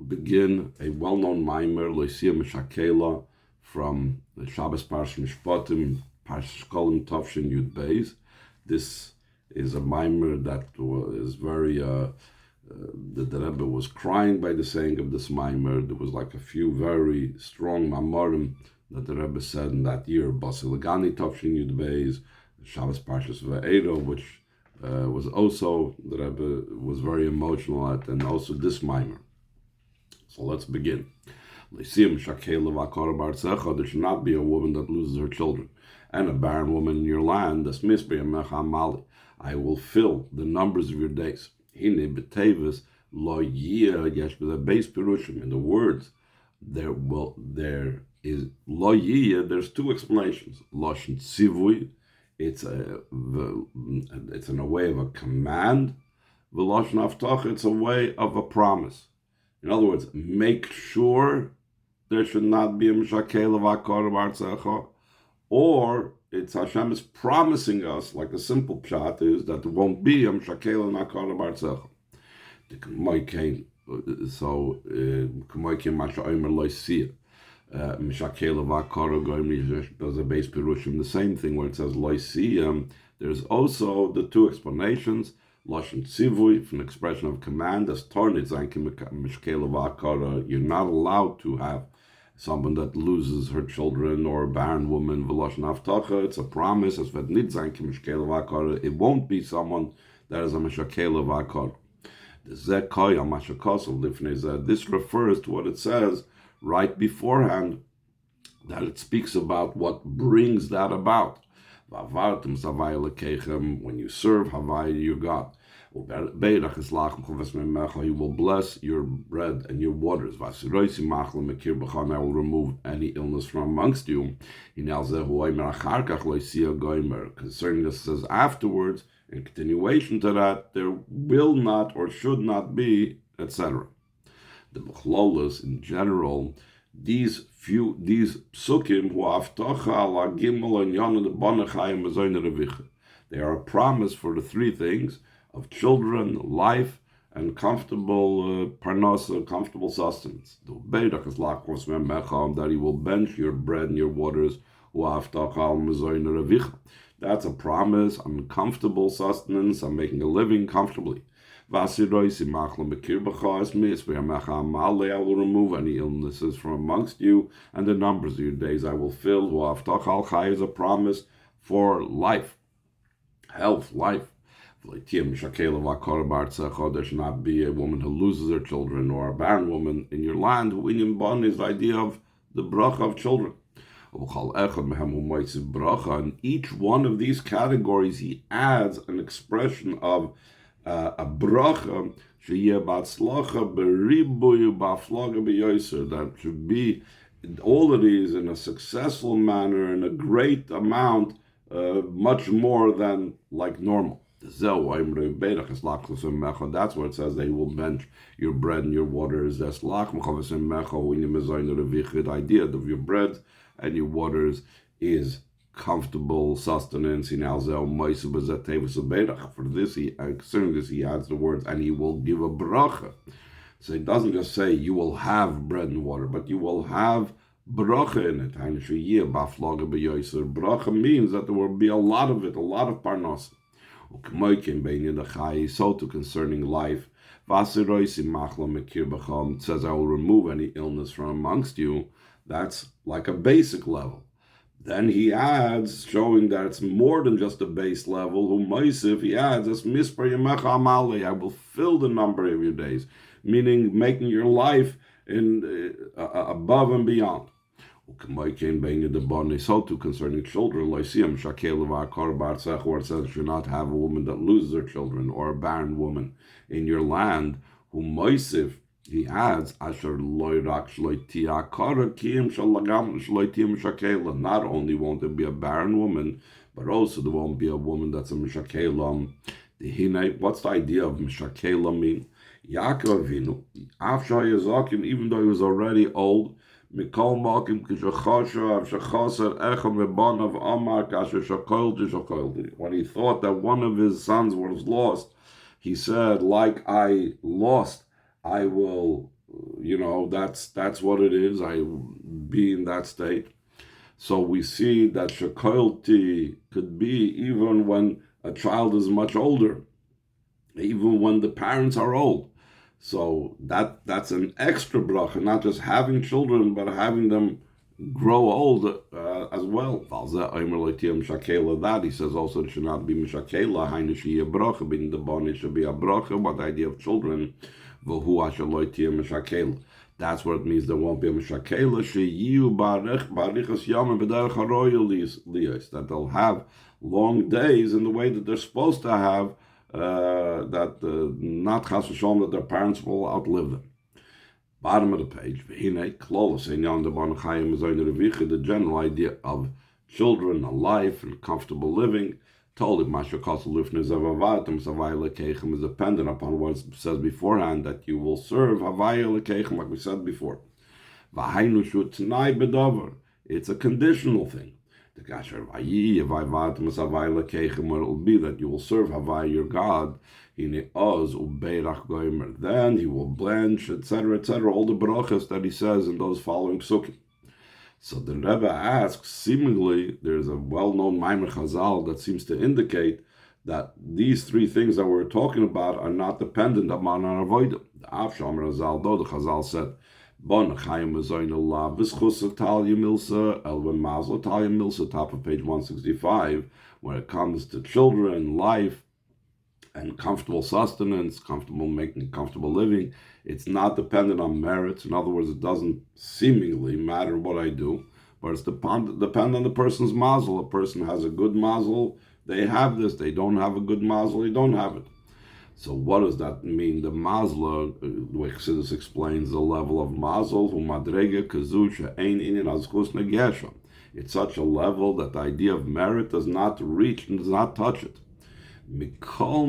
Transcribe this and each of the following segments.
begin a well-known mimer, Loisia Mishakela, from the Shabbos Parsha Mishpatim, Parsha Shkolim Tavshin Yud Beis. This is a mimer that is very, the Rebbe was crying by the saying of this mimer. There was like a few very strong mamorim that the Rebbe said in that year, Basilagani Tavshin Yud Beis, Shabbos Parshas Ve'ero, which was also, the Rebbe was very emotional at, and also this mimer. So let's begin. There should not be a woman that loses her children, and a barren woman in your land. I will fill the numbers of your days. In the words, there is lo yiyah. There's two explanations. Lashon tzivui, it's in a way of a command. V'lashon haftacha, it's a way of a promise. In other words, make sure there should not be a Mishakela v'akar b'artzecha, or it's Hashem is promising us, like the simple pshat is, that there won't be a Mishakela v'akar b'artzecha. So, K'moikim Masha Omer Loisia. Mishakela v'akar goyim, there's a base perushim, the same thing where it says Loisia. There's also the two explanations. Lashon tzivui, from the expression of command, as tornit zankim mishkela v'akara. You're not allowed to have someone that loses her children or a barren woman. V'lashon haftacha, it's a promise. As v'nit zankim mishkela v'akara, it won't be someone that is a mishkela v'akara. This refers to what it says right beforehand, that it speaks about what brings that about. When you serve Havaya, your God, He will bless your bread and your waters. I will remove any illness from amongst you. Concerning this, says afterwards, in continuation to that, there will not or should not be, etc. The Mechlolas in general, these psukim who haftacha ala gimel and yana the banachayim mazoyne revicha. They are a promise for the three things of children, life, and comfortable parnasa, comfortable sustenance. That He will bench your bread and your waters. Who haftacha ala mazoyne revicha. That's a promise on comfortable sustenance, on making a living comfortably. I will remove any illnesses from amongst you, and the numbers of your days I will fill. Is a promise for life, health, life. There should not be a woman who loses her children, or a barren woman in your land. Who in Bon is the idea of the bracha of children. And each one of these categories, he adds an expression of a bracha that should be all of these in a successful manner, in a great amount, much more than like normal. That's where it says they will bench your bread and your waters. The idea of your bread and your waters is comfortable sustenance. For this, concerning this, he adds the words, and he will give a bracha. So it doesn't just say you will have bread and water, but you will have bracha in it. Bracha means that there will be a lot of it, a lot of parnasa. So too concerning life, it says I will remove any illness from amongst you. That's like a basic level. Then he adds, showing that it's more than just a base level. He adds, I will fill the number of your days, meaning making your life in above and beyond. So too concerning children, where it says you should not have a woman that loses her children, or a barren woman in your land. He adds, not only won't there be a barren woman, but also there won't be a woman that's a mishakela. What's the idea of mishakela mean? Yaakov Avinu, even though he was already old, when he thought that one of his sons was lost, he said, like I lost, I will that's what it is. I be in that state. So we see that shekolti could be even when a child is much older, even when the parents are old. So that's an extra bracha, not just having children, but having them grow old as well. That he says also it should not be mishakela, bracha, being the bond, it should be a bracha. What the idea of children? That's what it means. There won't be a mishakela. That they'll have long days in the way that they're supposed to have. Not chas v'shalom that their parents will outlive them. Bottom of the page, the general idea of children, a life, and comfortable living. Told it, is dependent upon what it says beforehand, that you will serve like we said before. It's a conditional thing. It will be that you will serve Havai, your God, then he will blanch, etc., etc., all the brachas that he says in those following psukim. So the Rebbe asks, seemingly, there's a well-known Maimer Chazal that seems to indicate that these three things that we're talking about are not dependent upon our avodah. The Avsham Chazal, though the Chazal said, Bon Chaim Mazoinullah, Vischus Talia Milsa, Elvin Mazel Talia Milsa, top of page 165, when it comes to children, life, and comfortable sustenance, making comfortable living, it's not dependent on merits. In other words, it doesn't seemingly matter what I do, but it's depend on the person's mazel. A person has a good mazel, they have this. They don't have a good mazel, they don't have it. So what does that mean? The mazel, the way Chassidus explains the level of mazel, it's such a level that the idea of merit does not reach and does not touch it. Still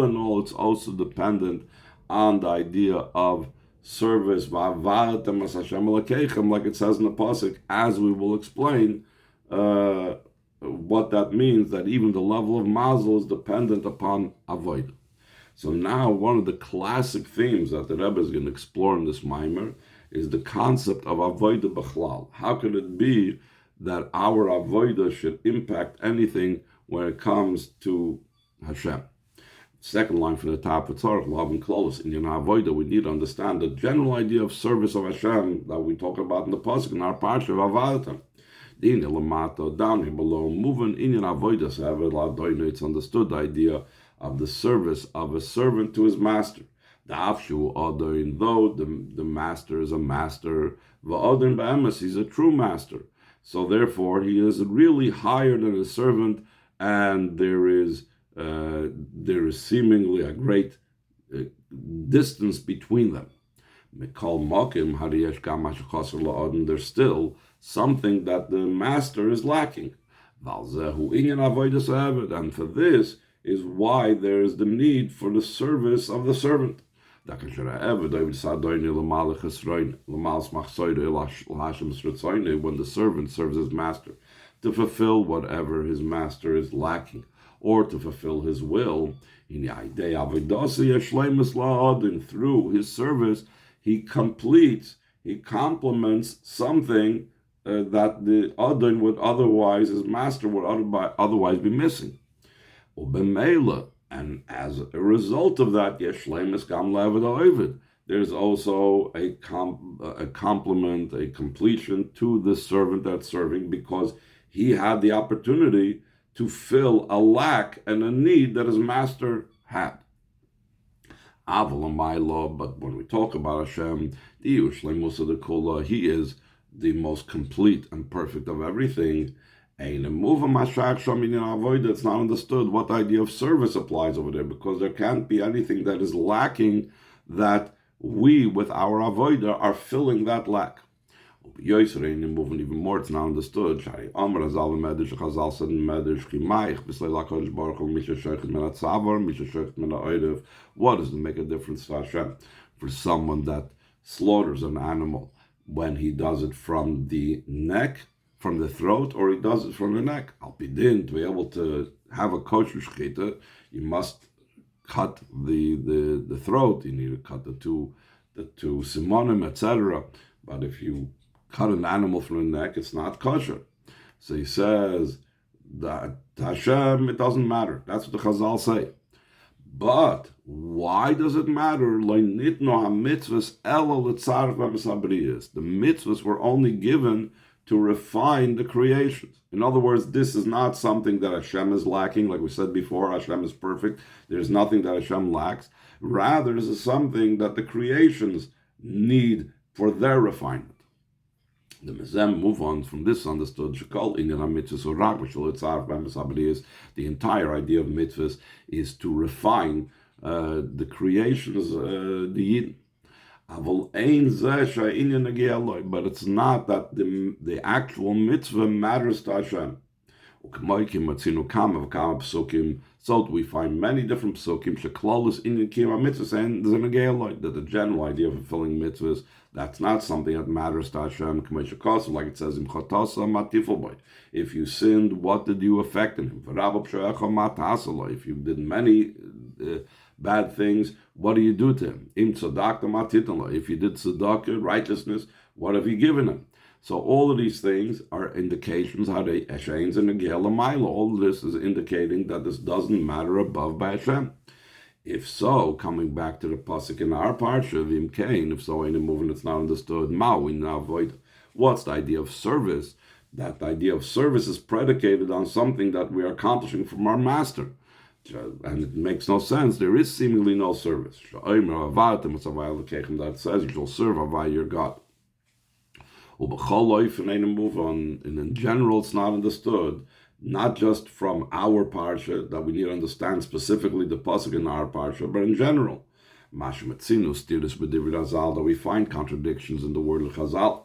in all, it's also dependent on the idea of service, like it says in the pasuk, as we will explain what that means, that even the level of mazel is dependent upon avodah. So now one of the classic themes that the Rebbe is going to explore in this mimer is the concept of avodah b'chlal. How could it be that our avodah should impact anything when it comes to Hashem? Second line from the top, love and close. In your avodah, we need to understand the general idea of service of Hashem that we talk about in the pasuk in our parsha of Avadim. Down here below, moving in your avodah, it's understood the idea of the service of a servant to his master. Though the master is a master, he's a true master. So therefore, he is really higher than a servant, and there is seemingly a great distance between them. There's still something that the master is lacking. And for this is why there is the need for the service of the servant. When the servant serves his master to fulfill whatever his master is lacking, or to fulfill his will, and through his service, he complements something that the Adon would otherwise, his master would otherwise be missing. And as a result of that, there's also a complement, a completion to the servant that's serving, because he had the opportunity to fill a lack and a need that his master had. But when we talk about Hashem, he is the most complete and perfect of everything. It's not understood what idea of service applies over there, because there can't be anything that is lacking that we, with our avodah, are filling that lack. Moving even more, it's not understood. What does it make a difference to Hashem for someone that slaughters an animal, when he does it from the neck, from the throat, or he does it from the neck? Al Pidin, to be able to have a kosher shechita, you must cut the throat, you need to cut the two simonim, etc. But if you cut an animal from the neck, it's not kosher. So he says that Hashem, it doesn't matter. That's what the Chazal say. But why does it matter? The mitzvahs were only given to refine the creations. In other words, this is not something that Hashem is lacking. Like we said before, Hashem is perfect. There's nothing that Hashem lacks. Rather, this is something that the creations need for their refinement. The Mezem move on from this understood the entire idea of mitzvahs is to refine the creations, the Yidden. But it's not that the actual mitzvah matters to Hashem. So we find many different psukim that the general idea of fulfilling mitzvahs, that's not something that matters to Hashem, like it says in if you sinned, what did you affect in him? If you did many bad things, what do you do to him? If you did tzedakah, righteousness, what have you given him? So all of these things are indications how they Hashems and Negel. All of this is indicating that this doesn't matter above by Hashem. If so, coming back to the pasuk in our parsha, Vim Kain, if so, in a movement it's not understood, we now avoid. What's the idea of service? That the idea of service is predicated on something that we are accomplishing from our master. And it makes no sense. There is seemingly no service. That says you shall serve Havai your God. And in general, it's not understood, not just from our parsha, that we need to understand specifically the pasuk in our parsha, but in general. That we find contradictions in the word of Chazal.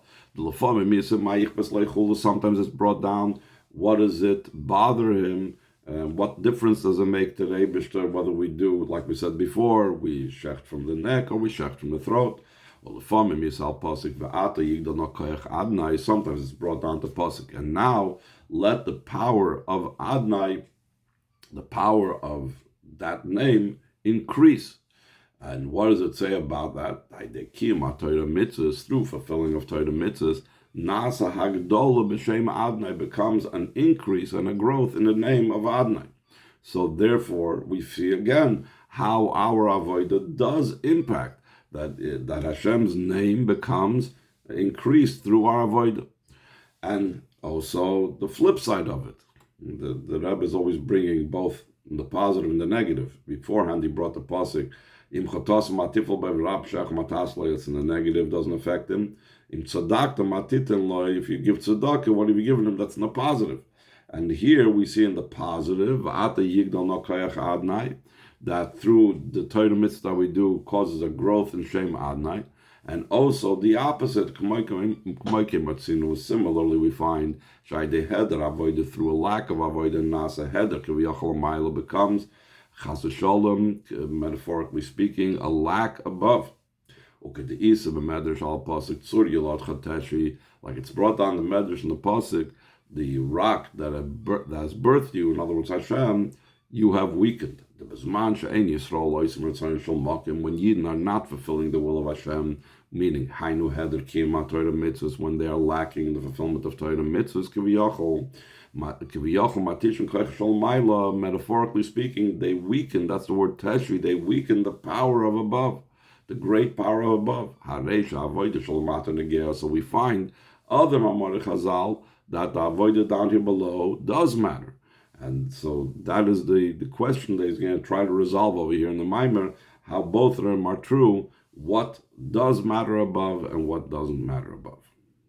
Sometimes it's brought down, what does it bother him? What difference does it make to the Eibishter whether we do, like we said before, we shecht from the neck or we shecht from the throat? Well, sometimes it's brought down to pasuk. And now let the power of Adnai, the power of that name, increase. And what does it say about that? Through fulfilling of Torah mitzvahs, Nasa Hagdola b'Shem Adnai becomes an increase and a growth in the name of Adnai. So therefore, we see again how our avodah does impact that Hashem's name becomes increased through our avodah, and also the flip side of it. The Rebbe is always bringing both the positive and the negative. Beforehand, he brought the pasuk. It's in the negative, doesn't affect him. If you give tzedakah, what have you given him? That's in the positive. And here we see in the positive, that through the Torah mitzvah that we do causes a growth in Shem Adnai. And also the opposite, similarly we find through a lack of avodah nasa heder becomes chas v'sholem, metaphorically speaking, a lack above. Like it's brought down the medrash in the pasuk, the rock that has birthed you, in other words Hashem, you have weakened. When Yidden are not fulfilling the will of Hashem, meaning Hainu Heder Kiyama Torah mitzvahs, when they are lacking in the fulfillment of Torah mitzvahs, metaphorically speaking, they weaken, that's the word Teshri, they weaken the power of above, the great power of above. So we find other Mamar Chazal that the avodah down here below does matter. And so that is the question that he's going to try to resolve over here in the Maimer, how both of them are true, what does matter above and what doesn't matter above.